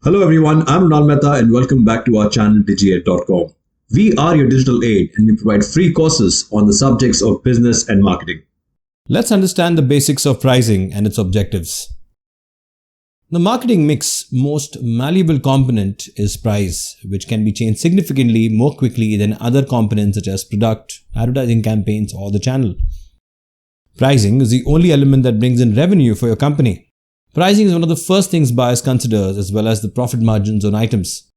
Hello everyone, I'm Ronald Mehta and welcome back to our channel digiate.com. We are your digital aid and we provide free courses on the subjects of business and marketing. Let's understand the basics of pricing and its objectives. The marketing mix most malleable component is price, which can be changed significantly more quickly than other components such as product, advertising campaigns, or the channel. Pricing is the only element that brings in revenue for your company. Pricing is one of the first things buyers consider, as well as the profit margins on items.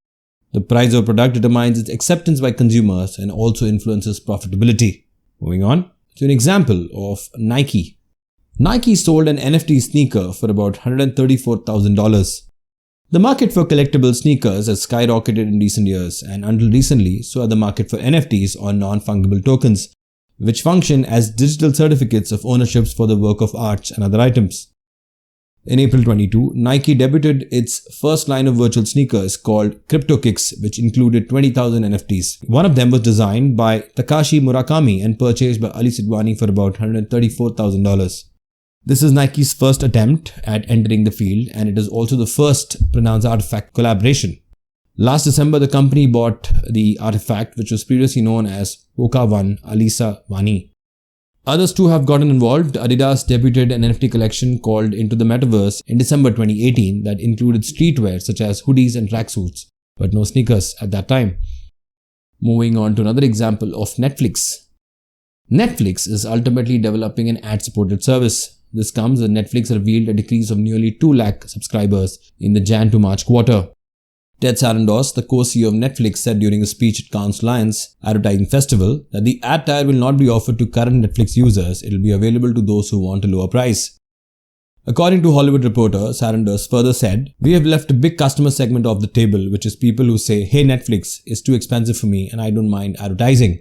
The price of a product determines its acceptance by consumers and also influences profitability. Moving on to an example of Nike. Nike sold an NFT sneaker for about $134,000. The market for collectible sneakers has skyrocketed in recent years, and until recently, so had the market for NFTs or non-fungible tokens, which function as digital certificates of ownerships for the work of arts and other items. In April 22, Nike debuted its first line of virtual sneakers called Cryptokicks, which included 20,000 NFTs. One of them was designed by Takashi Murakami and purchased by AliSajwani for about $134,000. This is Nike's first attempt at entering the field, and it is also the first pronounced artifact collaboration. Last December, the company bought the artifact, which was previously known as One AliSajwani. Others too have gotten involved. Adidas debuted an NFT collection called Into the Metaverse in December 2018 that included streetwear such as hoodies and tracksuits, but no sneakers at that time. Moving on to another example of Netflix. Netflix is ultimately developing an ad-supported service. This comes when Netflix revealed a decrease of nearly 2 lakh subscribers in the Jan to March quarter. Ted Sarandos, the co-CEO of Netflix, said during a speech at Cannes Lions Advertising Festival that the ad tier will not be offered to current Netflix users, it will be available to those who want a lower price. According to Hollywood Reporter, Sarandos further said, "We have left a big customer segment off the table, which is people who say, 'Hey Netflix, it's too expensive for me and I don't mind advertising.'"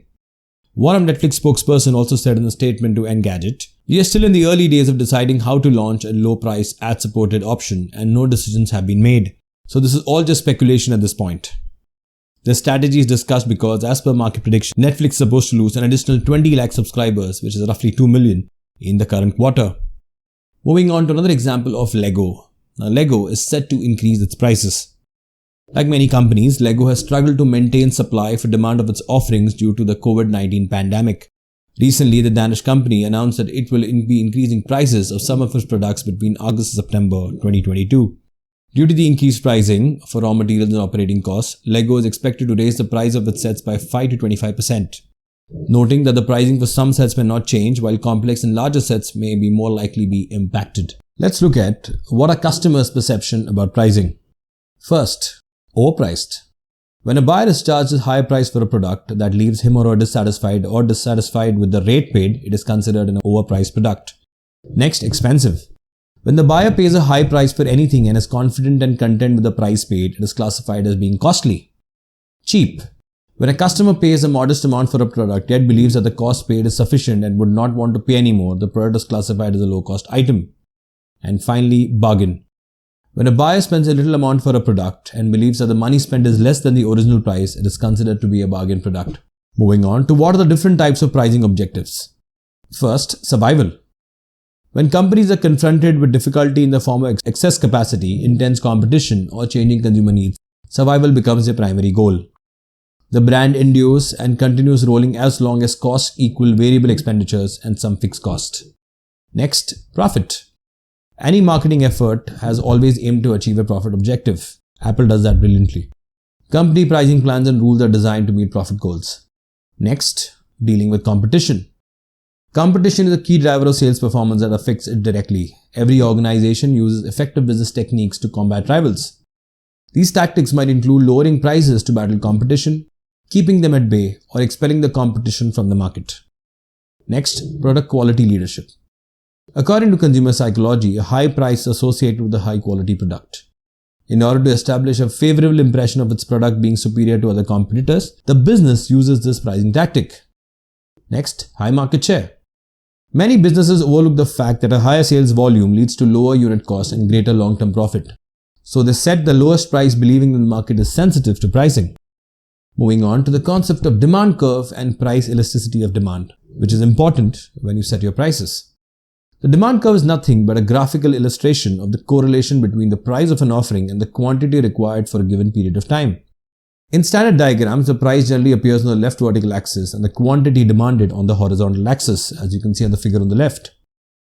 One of Netflix spokesperson also said in a statement to Engadget, "We are still in the early days of deciding how to launch a low-price ad-supported option and no decisions have been made. So this is all just speculation at this point." The strategy is discussed because, as per market prediction, Netflix is supposed to lose an additional 20 lakh subscribers, which is roughly 2 million, in the current quarter. Moving on to another example of Lego. Now, Lego is set to increase its prices. Like many companies, Lego has struggled to maintain supply for demand of its offerings due to the COVID-19 pandemic. Recently, the Danish company announced that it will be increasing prices of some of its products between August and September 2022. Due to the increased pricing for raw materials and operating costs, Lego is expected to raise the price of its sets by 5 to 25%. Noting that the pricing for some sets may not change, while complex and larger sets may be more likely be impacted. Let's look at what are customers' perception about pricing. First, overpriced. When a buyer is charged a higher price for a product that leaves him or her dissatisfied with the rate paid, it is considered an overpriced product. Next, expensive. When the buyer pays a high price for anything and is confident and content with the price paid, it is classified as being costly. Cheap. When a customer pays a modest amount for a product yet believes that the cost paid is sufficient and would not want to pay any more, the product is classified as a low-cost item. And finally, bargain. When a buyer spends a little amount for a product and believes that the money spent is less than the original price, it is considered to be a bargain product. Moving on to what are the different types of pricing objectives. First, survival. When companies are confronted with difficulty in the form of excess capacity, intense competition, or changing consumer needs, survival becomes their primary goal. The brand endures and continues rolling as long as costs equal variable expenditures and some fixed cost. Next, profit. Any marketing effort has always aimed to achieve a profit objective. Apple does that brilliantly. Company pricing plans and rules are designed to meet profit goals. Next, dealing with competition. Competition is a key driver of sales performance that affects it directly. Every organization uses effective business techniques to combat rivals. These tactics might include lowering prices to battle competition, keeping them at bay, or expelling the competition from the market. Next, product quality leadership. According to consumer psychology, a high price is associated with a high quality product. In order to establish a favorable impression of its product being superior to other competitors, the business uses this pricing tactic. Next, high market share. Many businesses overlook the fact that a higher sales volume leads to lower unit cost and greater long-term profit. So they set the lowest price believing the market is sensitive to pricing. Moving on to the concept of demand curve and price elasticity of demand, which is important when you set your prices. The demand curve is nothing but a graphical illustration of the correlation between the price of an offering and the quantity required for a given period of time. In standard diagrams, the price generally appears on the left vertical axis and the quantity demanded on the horizontal axis, as you can see on the figure on the left.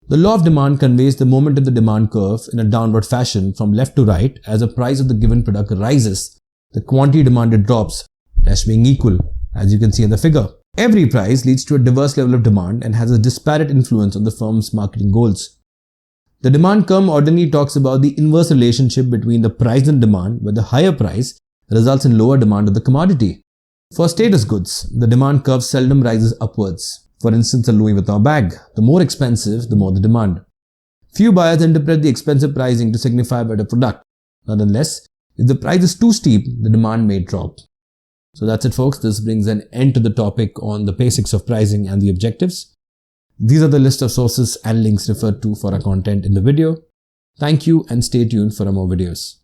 The law of demand conveys the moment of the demand curve in a downward fashion from left to right. As the price of the given product rises, the quantity demanded drops, dash being equal, as you can see in the figure. Every price leads to a diverse level of demand and has a disparate influence on the firm's marketing goals. The demand curve ordinarily talks about the inverse relationship between the price and demand, where the higher price results in lower demand of the commodity. For status goods, the demand curve seldom rises upwards. For instance, a Louis Vuitton bag. The more expensive, the more the demand. Few buyers interpret the expensive pricing to signify a better product. Nonetheless, if the price is too steep, the demand may drop. So that's it, folks. This brings an end to the topic on the basics of pricing and the objectives. These are the list of sources and links referred to for our content in the video. Thank you and stay tuned for more videos.